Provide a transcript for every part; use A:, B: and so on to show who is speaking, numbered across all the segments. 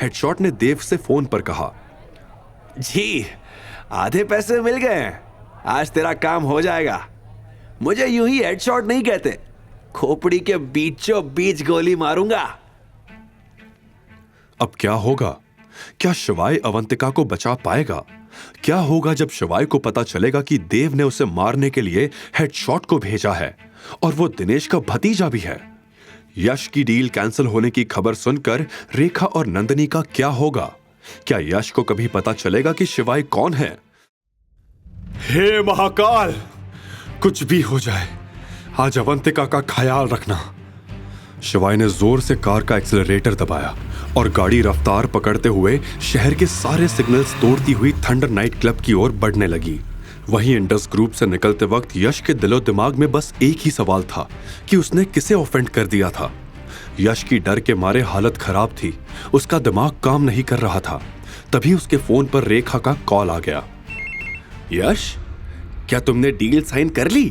A: Headshot ने देव से phone पर कहा,
B: जी, आधे पैसे मिल गए हैं। आज तेरा काम हो जाएगा। मुझे यूं ही हेडशॉट नहीं कहते, खोपड़ी के बीचों बीच गोली मारूंगा।
A: अब क्या होगा? क्या शिवाय अवंतिका को बचा पाएगा? क्या होगा जब शिवाय को पता चलेगा कि देव ने उसे मारने के लिए हेडशॉट को भेजा है और वो दिनेश का भतीजा भी है? यश की डील कैंसिल होने की खबर सुनकर रेखा और नंदिनी का क्या होगा? क्या यश को कभी पता चलेगा कि शिवाय कौन है? हे महाकाल, कुछ भी हो जाए, आज अवंतिका का ख्याल रखना। शिवाय ने जोर से कार का एक्सीलरेटर दबाया और गाड़ी रफ्तार पकड़ते हुए शहर के सारे सिग्नल्स तोड़ती हुई थंडर नाइट क्लब की ओर बढ़ने लगी। वहीं इंडस ग्रुप से निकलते वक्त यश के दिलो दिमाग में बस एक ही सवाल था कि उसने किसे ऑफेंड कर दिया था। यश की डर के मारे हालत खराब थी, उसका दिमाग काम नहीं कर रहा था। तभी उसके फोन पर रेखा का कॉल आ गया।
B: यश, क्या तुमने डील साइन कर ली?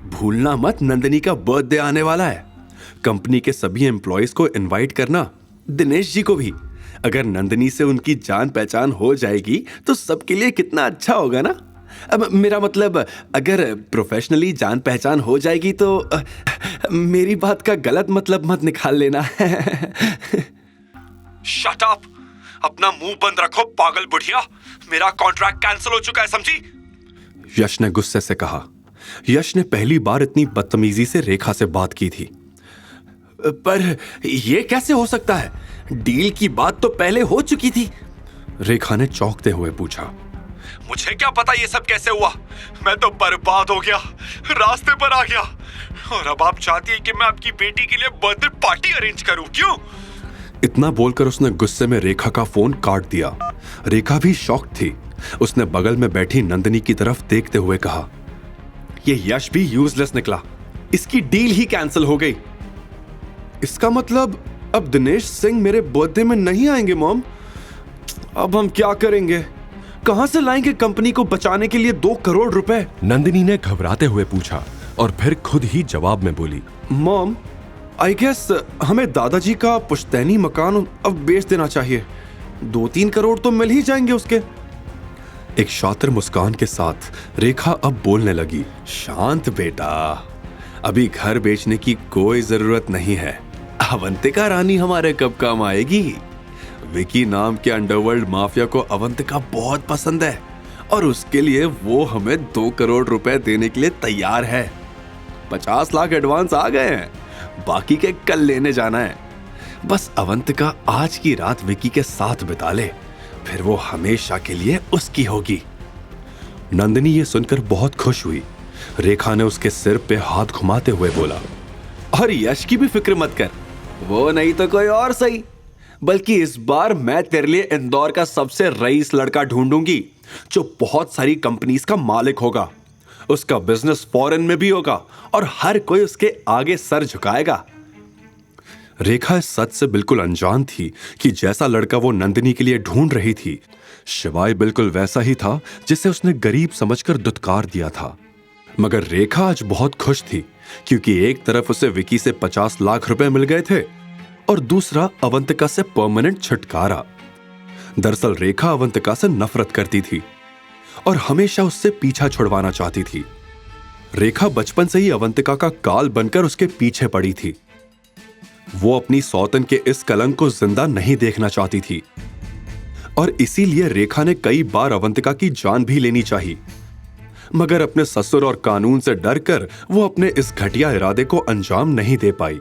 B: भूलना मत, नंदिनी का बर्थडे आने वाला है। कंपनी के सभी एम्प्लॉयज को इनवाइट करना, दिनेश जी को भी। अगर नंदिनी से उनकी जान पहचान हो जाएगी तो सबके लिए कितना अच्छा होगा ना। अब मेरा मतलब, अगर प्रोफेशनली जान पहचान हो जाएगी तो मेरी बात का गलत मतलब मत निकाल लेना।
A: Shut up! अपना मुंह बंद रखो पागल बुढ़िया। मेरा कॉन्ट्रैक्ट कैंसिल हो चुका है, समझी? यश ने गुस्से से कहा। यश ने पहली बार इतनी बदतमीजी से रेखा से बात की थी।
B: पर यह कैसे हो सकता है? डील की बात तो पहले हो चुकी थी।
A: रेखा ने चौंकते हुए पूछा। मुझे क्या पता ये सब कैसे हुआ? मैं तो बर्बाद हो गया, रास्ते पर आ गया। और अब आप चाहती है कि मैं आपकी बेटी के लिए बर्थडे पार्टी अरेंज करूं, क्यों? इतना बोलकर उसने गुस्से में रेखा का फोन काट दिया। रेखा भी शॉक थी। उसने बगल में बैठी नंदिनी की तरफ देखते हुए कहा,
B: ये यश भी यूजलेस निकला। इसकी डील ही कैंसिल हो गई।
A: इसका मतलब अब दिनेश सिंह मेरे बर्थडे में नहीं आएंगे मॉम। अब हम क्या करेंगे? कहां से लाएंगे कंपनी को बचाने के लिए 2 करोड़ रुपए?
C: नंदिनी ने घबराते हुए पूछा और फिर खुद ही जवाब में बोली,
A: मॉम, आई गेस हमें दादाजी का पुश्तैनी मकान अब बेच देना चाहिए। 2-3 करोड़ तो मिल ही जाएंगे उसके। एक शातिर मुस्कान के साथ रेखा अब बोलने लगी।
B: शांत बेटा, अभी घर बेचने की कोई जरूरत नहीं है। अवंतिका रानी हमारे कब काम आएगी? विकी नाम के अंडरवर्ल्ड माफिया को अवंतिका बहुत पसंद है और उसके लिए वो हमें 2 करोड़ रुपए देने के लिए तैयार है। 50 लाख एडवांस आ गए हैं, बाकी के कल लेने जाना है। बस अवंतिका आज की रात विकी के साथ बिता ले, फिर वो हमेशा के लिए उसकी होगी।
A: नंदिनी ये सुनकर बहुत खुश हुई। रेखा ने उसके सिर पे हाथ घुमाते हुए बोला,
B: और यश की भी फिक्र मत कर, वो नहीं तो कोई और सही। बल्कि इस बार मैं तेरे लिए इंदौर का सबसे रईस लड़का ढूंढूंगी जो बहुत सारी कंपनीज का मालिक होगा। उसका बिजनेस फॉरेन में भी होगा और हर कोई उसके आगे सर झुकाएगा।
A: रेखा इस सच से बिल्कुल अनजान थी कि जैसा लड़का वो नंदिनी के लिए ढूंढ रही थी, शिवाय बिल्कुल वैसा ही था जिसे उसने गरीब समझकर दुत्कार दिया था। मगर रेखा आज बहुत खुश थी क्योंकि एक तरफ उसे विकी से 50 लाख रुपए मिल गए थे और दूसरा अवंतिका से परमानेंट छुटकारा। दरअसल रेखा अवंतिका से नफरत करती थी और हमेशा उससे पीछा छुड़वाना चाहती थी। रेखा बचपन से ही अवंतिका का काल बनकर उसके पीछे पड़ी थी। वो अपनी सौतन के इस कलंक को जिंदा नहीं देखना चाहती थी और इसीलिए रेखा ने कई बार अवंतिका की जान भी लेनी चाहिए। मगर अपने ससुर और कानून से डरकर वो अपने इस घटिया इरादे को अंजाम नहीं दे पाई।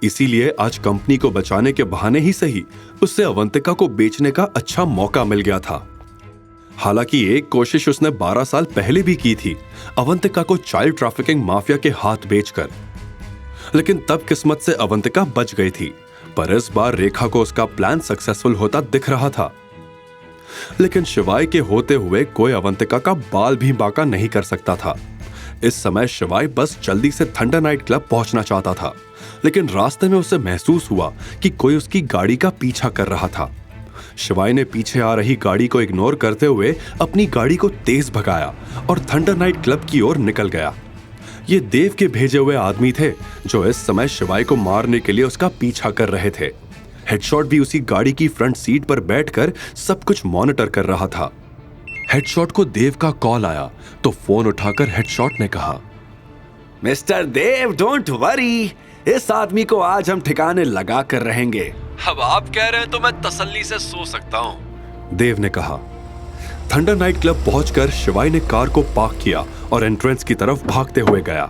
A: इसीलिए आज कंपनी को बचाने के बहाने ही सही उससे अवंतिका को बेचने का अच्छा मौका मिल गया था। हालांकि एक कोशिश उसने 12 साल पहले भी की थी, अवंतिका को चाइल्ड ट्रैफिकिंग माफिया के हाथ बेचकर, लेकिन तब किस्मत से अवंतिका बच गई थी। पर इस बार रेखा को उसका प्लान सक्सेसफुल होता दिख रहा था। लेकिन शिवाय के होते हुए कोई अवंतिका का बाल भी बांका नहीं कर सकता था। इस समय शिवाय बस जल्दी से थंडर नाइट क्लब पहुंचना चाहता था, लेकिन रास्ते में उसे महसूस हुआ कि कोई उसकी गाड़ी का पीछा कर रहा था। शिवाय ने पीछे आ रही गाड़ी को इग्नोर करते हुए अपनी गाड़ी को तेज भगाया और थंडर नाइट क्लब की ओर निकल गया। ये देव के भेजे हुए आदमी थे जो इस समय शिवाय को मारने के लिए उसका पीछा कर रहे थे। हेडशॉट भी उसी गाड़ी की फ्रंट सीट पर बैठकर सब कुछ मॉनिटर कर रहा था। हेडशॉट को देव का कॉल आया तो फोन उठाकर हेडशॉट ने कहा,
B: मिस्टर देव, डोंट वरी, इस आदमी को आज हम ठिकाने लगा कर रहेंगे।
A: अब आप कह रहे हैं तो मैं तसल्ली से सो सकता हूं, देव ने कहा। थंडर नाइट क्लब पहुंचकर शिवाय ने कार को पार्क किया और एंट्रेंस की तरफ भागते हुए गया।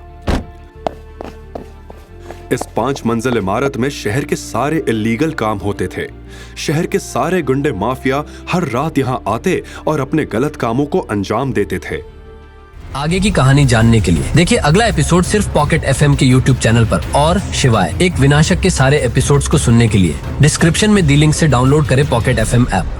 A: इस 5 मंजिल इमारत में शहर के सारे इल्लीगल काम होते थे। शहर के सारे गुंडे माफिया हर रात यहां आते और अपने गलत कामों को अंजाम देते थे।
D: आगे की कहानी जानने के लिए देखिए अगला एपिसोड सिर्फ पॉकेट एफएम के यूट्यूब चैनल पर। और शिवाय एक विनाशक के सारे एपिसोड्स को सुनने के लिए डिस्क्रिप्शन में दी लिंक से डाउनलोड करें पॉकेट एफएम ऐप।